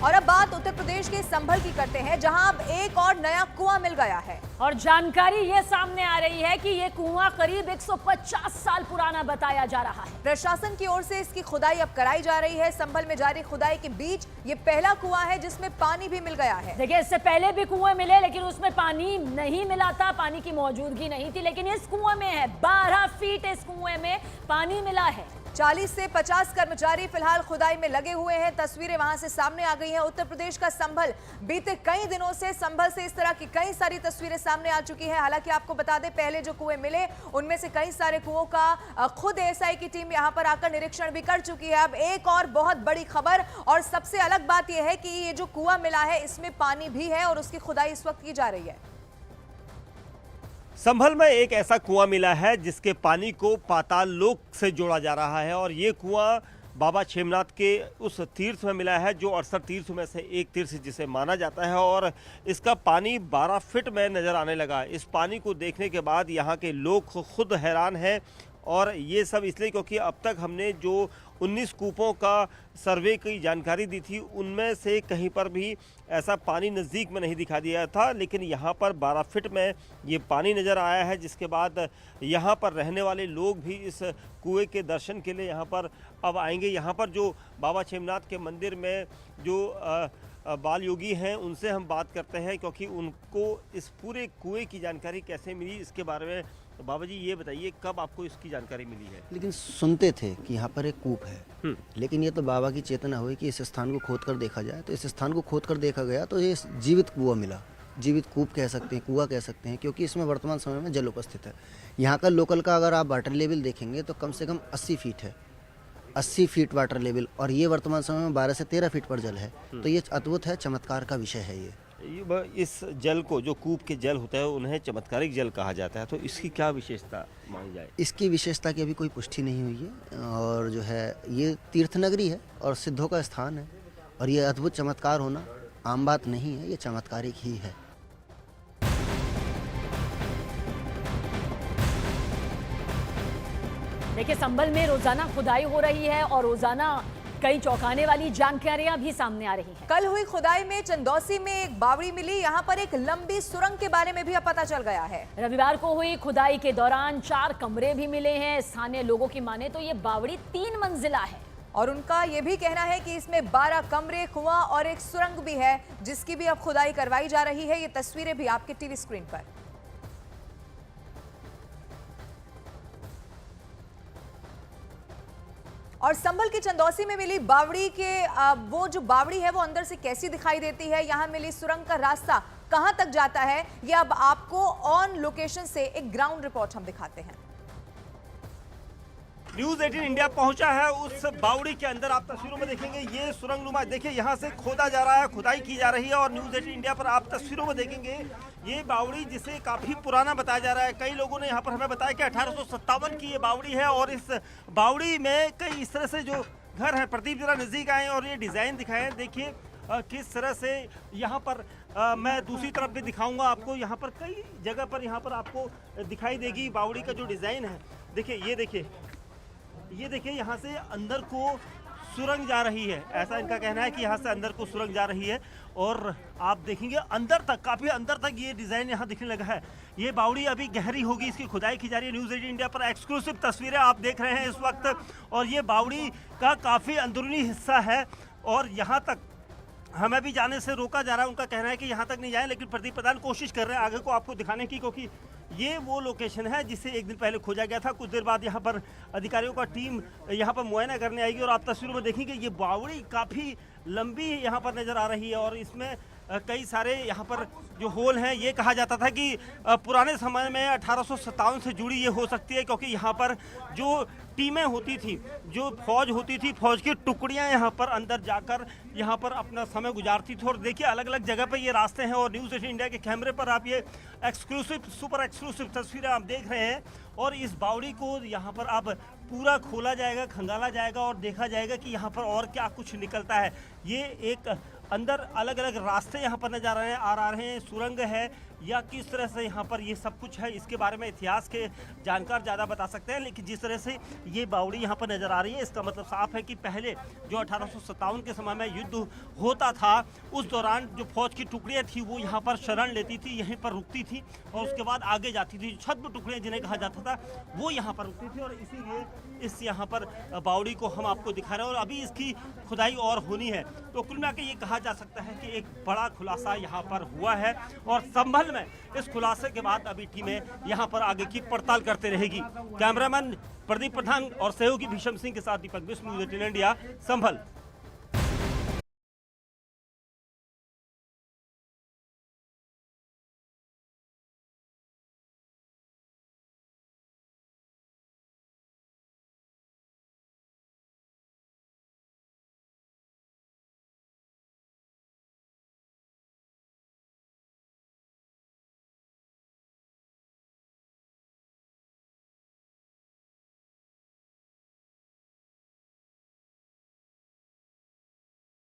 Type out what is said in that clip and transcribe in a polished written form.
और अब बात उत्तर प्रदेश के संभल की करते हैं, जहां अब एक और नया कुआं मिल गया है। और जानकारी ये सामने आ रही है कि ये कुआं करीब 150 साल पुराना बताया जा रहा है। प्रशासन की ओर से इसकी खुदाई अब कराई जा रही है। संभल में जारी खुदाई के बीच ये पहला कुआं है जिसमें पानी भी मिल गया है। देखिए, इससे पहले भी कुएं मिले लेकिन उसमें पानी नहीं मिला था, पानी की मौजूदगी नहीं थी, लेकिन इस कुएं में है 12 फीट इस कुएं में पानी मिला है। 40 से 50 कर्मचारी फिलहाल खुदाई में लगे हुए हैं। तस्वीरें वहां से सामने आ गई हैं। उत्तर प्रदेश का संभल, बीते कई दिनों से संभल से इस तरह की कई सारी तस्वीरें सामने आ चुकी हैं। हालांकि आपको बता दें, पहले जो कुएं मिले उनमें से कई सारे कुओं का खुद एएसआई की टीम यहां पर आकर निरीक्षण भी कर चुकी है। अब एक और बहुत बड़ी खबर, और सबसे अलग बात यह है कि ये जो कुआं मिला है इसमें पानी भी है और उसकी खुदाई इस वक्त की जा रही है। संभल में एक ऐसा कुआं मिला है जिसके पानी को पाताल लोक से जोड़ा जा रहा है, और ये कुआं बाबा क्षेमनाथ के उस तीर्थ में मिला है जो 68 तीर्थों में से एक तीर्थ जिसे माना जाता है, और इसका पानी 12 फीट में नज़र आने लगा। इस पानी को देखने के बाद यहाँ के लोग खुद हैरान हैं, और ये सब इसलिए क्योंकि अब तक हमने जो 19 कूपों का सर्वे की जानकारी दी थी उनमें से कहीं पर भी ऐसा पानी नज़दीक में नहीं दिखा दिया था, लेकिन यहाँ पर 12 फीट में ये पानी नज़र आया है, जिसके बाद यहाँ पर रहने वाले लोग भी इस कुएं के दर्शन के लिए यहाँ पर अब आएंगे। यहाँ पर जो बाबा क्षेमनाथ के मंदिर में जो बाल योगी हैं उनसे हम बात करते हैं, क्योंकि उनको इस पूरे कुएं की जानकारी कैसे मिली इसके बारे में। तो बाबा जी ये बताइए, कब आपको इसकी जानकारी मिली है? लेकिन सुनते थे कि यहाँ पर एक कूप है, लेकिन ये तो बाबा की चेतना हुई कि इस स्थान को खोद कर देखा जाए। तो इस स्थान को खोद कर देखा गया तो ये जीवित कुआं मिला। जीवित कूप कह सकते हैं, कुआं कह सकते हैं, क्योंकि इसमें वर्तमान समय में जल उपस्थित है। यहाँ का लोकल का अगर आप वाटर लेवल देखेंगे तो कम से कम 80 फीट है, 80 फीट वाटर लेवल, और ये वर्तमान समय में 12 से 13 फीट पर जल है। तो ये अद्भुत है, चमत्कार का विषय है ये। इस जल को, जो कूप के जल होता है, उन्हें चमत्कारिक जल कहा जाता है, तो इसकी क्या विशेषता मानी जाए? इसकी विशेषता की अभी कोई पुष्टि नहीं हुई है, और जो है ये तीर्थ नगरी है और सिद्धों का स्थान है, और ये अद्भुत चमत्कार होना आम बात नहीं है, ये चमत्कारिक ही है। देखिए, संभल में रोजाना खुदाई हो रही है और रोजाना कई चौंकाने वाली जानकारियां भी सामने आ रही हैं। कल हुई खुदाई में चंदौसी में एक बावड़ी मिली। यहाँ पर एक लंबी सुरंग के बारे में भी अब पता चल गया है। रविवार को हुई खुदाई के दौरान 4 कमरे भी मिले हैं। स्थानीय लोगों की माने तो ये बावड़ी 3 मंजिला है, और उनका ये भी कहना है कि इसमें 12 कमरे, कुआं और एक सुरंग भी है, जिसकी भी अब खुदाई करवाई जा रही है। ये तस्वीरें भी आपके टीवी स्क्रीन पर। और संभल के चंदौसी में मिली बावड़ी के वो जो बावड़ी है वो अंदर से कैसी दिखाई देती है, यहाँ मिली सुरंग का रास्ता कहां तक जाता है, ये अब आपको ऑन लोकेशन से एक ग्राउंड रिपोर्ट हम दिखाते हैं। न्यूज़ 18 इंडिया पहुंचा है उस बावड़ी के अंदर। आप तस्वीरों में देखेंगे ये सुरंग नुमा, देखिए यहाँ से खोदा जा रहा है, खुदाई की जा रही है, और न्यूज़ 18 इंडिया पर आप तस्वीरों में देखेंगे ये बावड़ी जिसे काफ़ी पुराना बताया जा रहा है। कई लोगों ने यहाँ पर हमें बताया कि 1857 की ये बावड़ी है, और इस बावड़ी में कई इस तरह से जो घर हैं, प्रदीप जरा नज़दीक आए और ये डिज़ाइन दिखाएँ। देखिए किस तरह से यहाँ पर मैं दूसरी तरफ भी दिखाऊंगा आपको। यहाँ पर कई जगह पर यहाँ पर आपको दिखाई देगी बावड़ी का जो डिज़ाइन है। देखिए ये देखिए यहाँ से अंदर को सुरंग जा रही है, ऐसा इनका कहना है कि यहाँ से अंदर को सुरंग जा रही है, और आप देखेंगे अंदर तक, काफ़ी अंदर तक ये डिज़ाइन यहाँ दिखने लगा है। ये बावड़ी अभी गहरी होगी, इसकी खुदाई की जा रही है। न्यूज़ 18 इंडिया पर एक्सक्लूसिव तस्वीरें आप देख रहे हैं इस वक्त, और ये बावड़ी का काफ़ी अंदरूनी हिस्सा है, और यहाँ तक हमें भी जाने से रोका जा रहा है। उनका कहना है कि यहाँ तक नहीं जाए, लेकिन प्रदीप प्रधान कोशिश कर रहे हैं आगे को आपको दिखाने की, क्योंकि ये वो लोकेशन है जिसे एक दिन पहले खोजा गया था। कुछ देर बाद यहाँ पर अधिकारियों का टीम यहाँ पर मुआयना करने आएगी, और आप तस्वीरों में देखेंगे ये बावड़ी काफ़ी लंबी यहाँ पर नज़र आ रही है, और इसमें कई सारे यहाँ पर जो होल हैं, ये कहा जाता था कि पुराने समय में 1857 से जुड़ी ये हो सकती है, क्योंकि यहाँ पर जो टीमें होती थी, जो फौज होती थी, फौज की टुकड़ियाँ यहाँ पर अंदर जाकर यहाँ पर अपना समय गुजारती थी। और देखिए अलग अलग जगह पे ये रास्ते हैं, और न्यूज़ 18 इंडिया के कैमरे पर आप ये एक्सक्लूसिव, सुपर एक्सक्लूसिव तस्वीरें आप देख रहे हैं। और इस बावड़ी को यहाँ पर अब पूरा खोला जाएगा, खंगाला जाएगा, और देखा जाएगा कि यहाँ पर और क्या कुछ निकलता है। ये एक अंदर अलग अलग रास्ते यहाँ पर नजर आ रहे हैं, सुरंग है, या किस तरह से यहाँ पर ये सब कुछ है, इसके बारे में इतिहास के जानकार ज़्यादा बता सकते हैं। लेकिन जिस तरह से ये बावड़ी यहाँ पर नज़र आ रही है, इसका मतलब साफ है कि पहले जो 1857 के समय में युद्ध होता था, उस दौरान जो फौज की टुकड़ियाँ थी वो यहाँ पर शरण लेती थी, यहीं पर रुकती थी और उसके बाद आगे जाती थी। छद्म टुकड़ियाँ जिन्हें कहा जाता था वो यहाँ पर रुकती थी और इसीलिए इस यहाँ पर बावड़ी को हम आपको दिखा रहे हैं और अभी इसकी खुदाई और होनी है। तो कुल मिला के ये कहा जा सकता है कि एक बड़ा खुलासा यहाँ पर हुआ है और संभल में इस खुलासे के बाद अभी टीमें यहाँ पर आगे की पड़ताल करते रहेगी। कैमरामैन प्रदीप प्रधान और सहयोगी भीषम सिंह के साथ दीपक बिश्नोई, न्यूज़ 18 इंडिया, संभल।